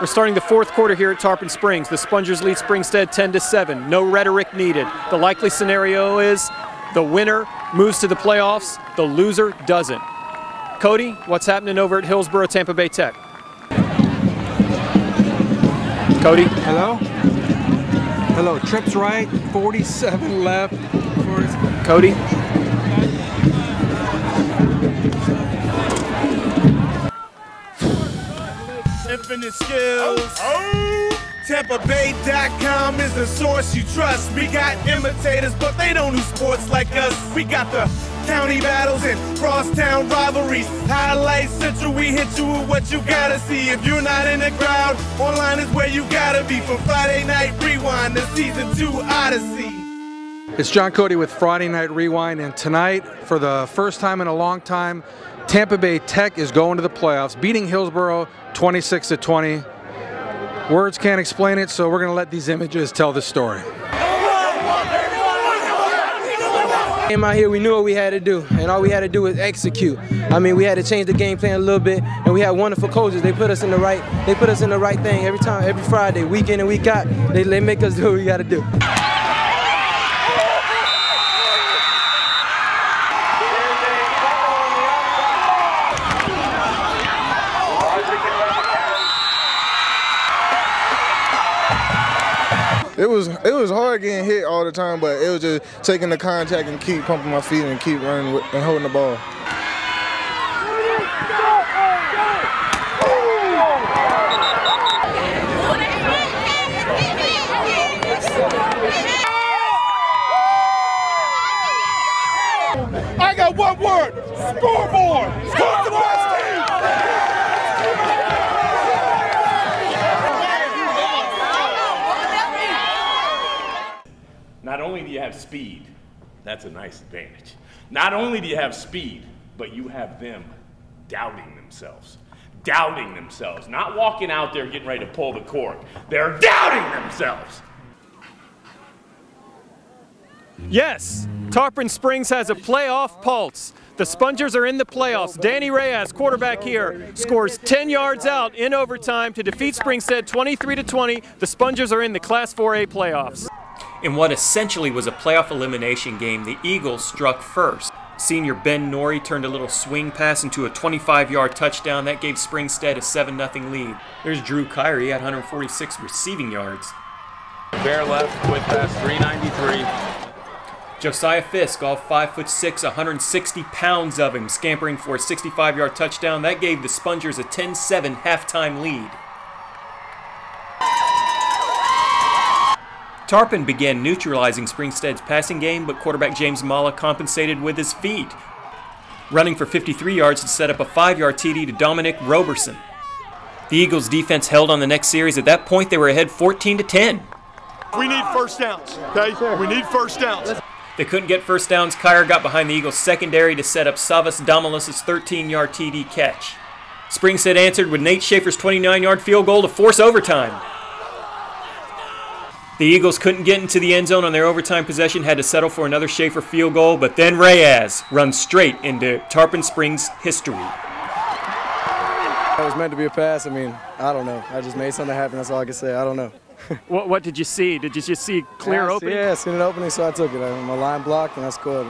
We're starting the fourth quarter here at Tarpon Springs. The Spongers lead Springstead 10-7. No rhetoric needed. The likely scenario is the winner moves to the playoffs, the loser doesn't. Cody, what's happening over at Hillsborough, Tampa Bay Tech? Cody? Hello? Hello, trips right, 47 left. Cody? Infinite skills. TampaBay.com is the source you trust. We got imitators, but they don't do sports like us. We got the county battles and crosstown rivalries. Highlight Central, we hit you with what you gotta see. If you're not in the crowd, online is where you gotta be. From Friday Night Rewind to Season 2 Odyssey. It's John Cotey with Friday Night Rewind, and tonight, for the first time in a long time, Tampa Bay Tech is going to the playoffs, beating Hillsborough 26-20. Words can't explain it, so we're going to let these images tell the story. Came out here, we knew what we had to do, and all we had to do was execute. I mean, we had to change the game plan a little bit, and we had wonderful coaches. They put us in the right thing every time, every Friday, week in and week out. They make us do what we got to do. It was hard getting hit all the time, but it was just taking the contact and keep pumping my feet and keep running and holding the ball. I got one word: scoreboard. Score the best team. Not only do you have speed, that's a nice advantage. Not only do you have speed, but you have them doubting themselves. Doubting themselves. Not walking out there getting ready to pull the cork. They're doubting themselves. Yes, Tarpon Springs has a playoff pulse. The Spongers are in the playoffs. Danny Reyes, quarterback here, scores 10 yards out in overtime to defeat Springstead 23-20. The Spongers are in the Class 4A playoffs. In what essentially was a playoff elimination game, the Eagles struck first. Senior Ben Norrie turned a little swing pass into a 25-yard touchdown. That gave Springstead a 7-0 lead. There's Drew Kyrie, he had 146 receiving yards. Bear left, quick pass, 393. Josiah Fisk, all 5'6", 160 pounds of him, scampering for a 65-yard touchdown. That gave the Spongers a 10-7 halftime lead. Tarpon began neutralizing Springstead's passing game, but quarterback James Mala compensated with his feet, running for 53 yards to set up a 5-yard TD to Dominic Roberson. The Eagles' defense held on the next series. At that point, they were ahead 14-10. We need first downs, okay? We need first downs. They couldn't get first downs. Kyer got behind the Eagles' secondary to set up Savas Damalis' 13-yard TD catch. Springstead answered with Nate Schaefer's 29-yard field goal to force overtime. The Eagles couldn't get into the end zone on their overtime possession, had to settle for another Schaefer field goal, but then Reyes runs straight into Tarpon Springs history. It was meant to be a pass. I mean, I don't know. I just made something happen. That's all I can say. I don't know. What did you see? Did you just see clear opening? Yeah, I seen an opening, so I took it. My line blocked, and I scored.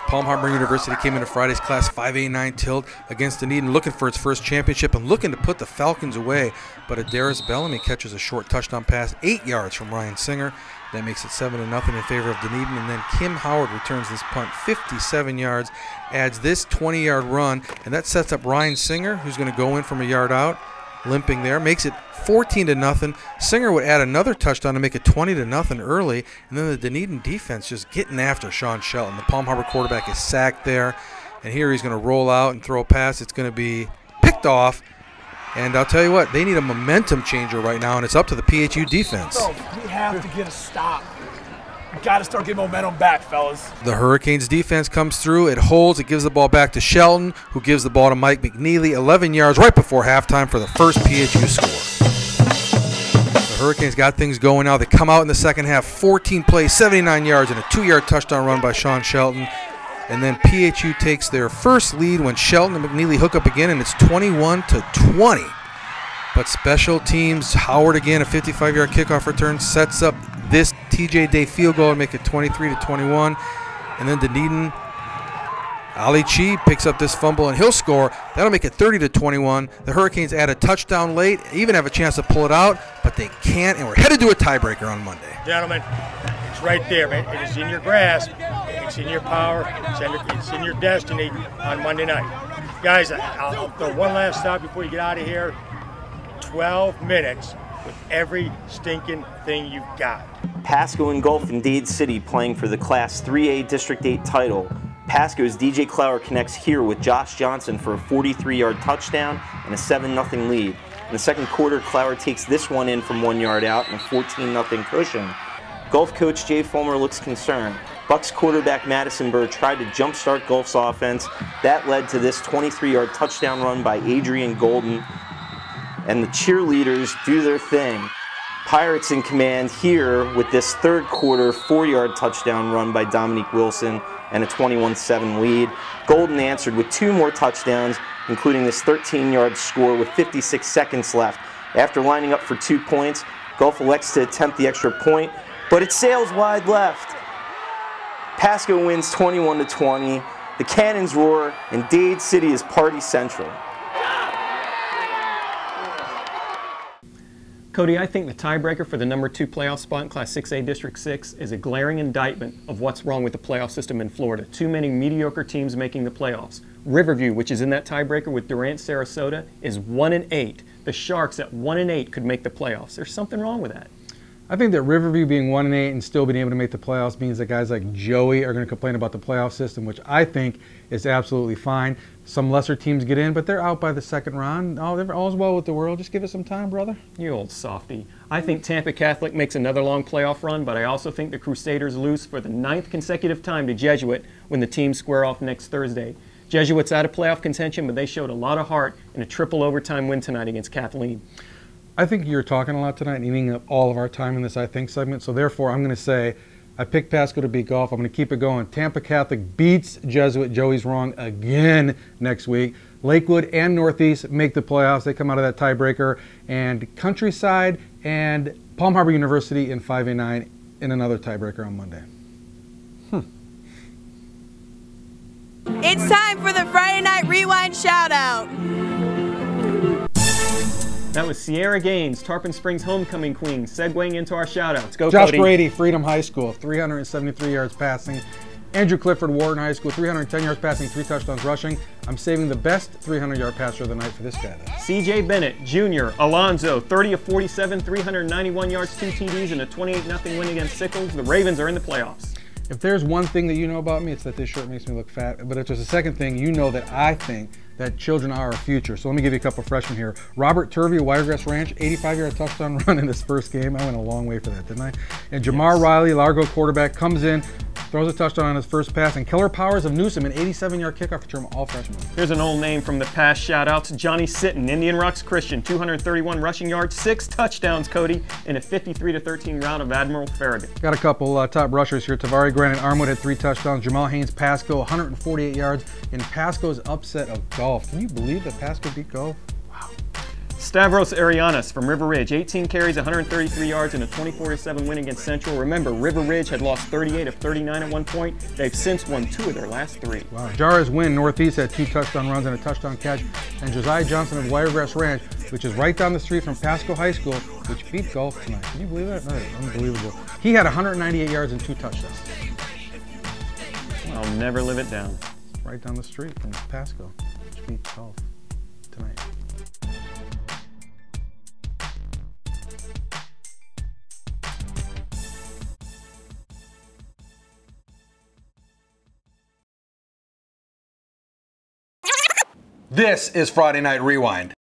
Palm Harbor University came into Friday's Class 5A9 tilt against Dunedin, looking for its first championship and looking to put the Falcons away. But Adaris Bellamy catches a short touchdown pass, 8 yards from Ryan Singer. That makes it 7-0 in favor of Dunedin. And then Kim Howard returns this punt, 57 yards, adds this 20-yard run, and that sets up Ryan Singer, who's going to go in from a yard out, limping there, makes it 14-0. Singer would add another touchdown to make it 20-0 early, and then the Dunedin defense just getting after Sean Shelton. The Palm Harbor quarterback is sacked there, and here he's going to roll out and throw a pass. It's going to be picked off, and I'll tell you what, they need a momentum changer right now, and it's up to the PHU defense. We have to get a stop. We got to start getting momentum back, fellas. The Hurricanes defense comes through. It holds. It gives the ball back to Shelton, who gives the ball to Mike McNeely. 11 yards right before halftime for the first PHU score. The Hurricanes got things going now. They come out in the second half, 14 plays, 79 yards, and a 2-yard touchdown run by Sean Shelton. And then PHU takes their first lead when Shelton and McNeely hook up again, and it's 21-20. But special teams, Howard again, a 55-yard kickoff return, sets up this TJ Day field goal and make it 23-21. And then Dunedin, Ali Chi picks up this fumble and he'll score. That'll make it 30-21. The Hurricanes add a touchdown late, even have a chance to pull it out, but they can't, and we're headed to a tiebreaker on Monday. Gentlemen, it's right there, man. It is in your grasp. It's in your power. It's in your destiny on Monday night. Guys, I'll throw one last stop before you get out of here. 12 minutes with every stinking thing you've got. Pasco and Gulf in Dade City playing for the Class 3A District 8 title. Pasco's DJ Clower connects here with Josh Johnson for a 43-yard touchdown and a 7-0 lead. In the second quarter, Clower takes this one in from 1 yard out and a 14-0 cushion. Gulf coach Jay Fulmer looks concerned. Bucks quarterback Madison Burr tried to jumpstart Gulf's offense. That led to this 23-yard touchdown run by Adrian Golden. And the cheerleaders do their thing. Pirates in command here with this third quarter 4-yard touchdown run by Dominique Wilson and a 21-7 lead. Golden answered with 2 more touchdowns, including this 13-yard score with 56 seconds left. After lining up for 2 points, Gulf elects to attempt the extra point, but it sails wide left. Pasco wins 21-20. The cannons roar, and Dade City is party central. Cody, I think the tiebreaker for the #2 playoff spot in Class 6A District 6 is a glaring indictment of what's wrong with the playoff system in Florida. Too many mediocre teams making the playoffs. Riverview, which is in that tiebreaker with Durant, Sarasota, is 1-8. The Sharks at 1-8 could make the playoffs. There's something wrong with that. I think that Riverview being 1-8 and still being able to make the playoffs means that guys like Joey are going to complain about the playoff system, which I think is absolutely fine. Some lesser teams get in, but they're out by the second round. Oh, all's well with the world. Just give it some time, brother. You old softy. I think Tampa Catholic makes another long playoff run, but I also think the Crusaders lose for the 9th consecutive time to Jesuit when the teams square off next Thursday. Jesuits out of playoff contention, but they showed a lot of heart in a triple overtime win tonight against Kathleen. I think you're talking a lot tonight and eating up all of our time in this I Think segment, so therefore I'm going to say I picked Pasco to beat Gulf. I'm going to keep it going. Tampa Catholic beats Jesuit. Joey's wrong again next week. Lakewood and Northeast make the playoffs. They come out of that tiebreaker. And Countryside and Palm Harbor University in 5A9 in another tiebreaker on Monday. It's time for the Friday Night Rewind shout-out. That was Sierra Gaines, Tarpon Springs homecoming queen, segueing into our shout-outs. Go, Josh Cody. Brady, Freedom High School, 373 yards passing. Andrew Clifford, Wharton High School, 310 yards passing, 3 touchdowns rushing. I'm saving the best 300-yard passer of the night for this guy, though. CJ Bennett, Jr., Alonzo, 30 of 47, 391 yards, 2 TDs, and a 28-0 win against Sickles. The Ravens are in the playoffs. If there's one thing that you know about me, it's that this shirt makes me look fat. But if there's a second thing, you know that I think that children are our future. So let me give you a couple of freshmen here. Robert Turvey, Wiregrass Ranch, 85-yard touchdown run in his first game. I went a long way for that, didn't I? And Jamar Riley, Largo quarterback, comes in, throws a touchdown on his first pass. And Keller Powers of Newsom, an 87-yard kickoff return, all freshmen. Here's an old name from the past shout-outs. Johnny Sitton, Indian Rocks Christian, 231 rushing yards, 6 touchdowns, Cody, in a 53-13 rout of Admiral Farragut. Got a couple top rushers here. Tavari Granite Armwood had 3 touchdowns. Jamal Haynes, Pasco, 148 yards in Pasco's upset of Gulf. Can you believe that Pasco beat Gulf? Wow. Stavros Arianas from River Ridge, 18 carries, 133 yards, and a 24-7 win against Central. Remember, River Ridge had lost 38 of 39 at one point. They've since won 2 of their last 3. Wow. Jara's win, Northeast had 2 touchdown runs and a touchdown catch. And Josiah Johnson of Wiregrass Ranch, which is right down the street from Pasco High School, which beat Gulf tonight. Can you believe that? That is unbelievable. He had 198 yards and 2 touchdowns. I'll never live it down. Right down the street from Pasco, which beat Gulf tonight. This is Friday Night Rewind.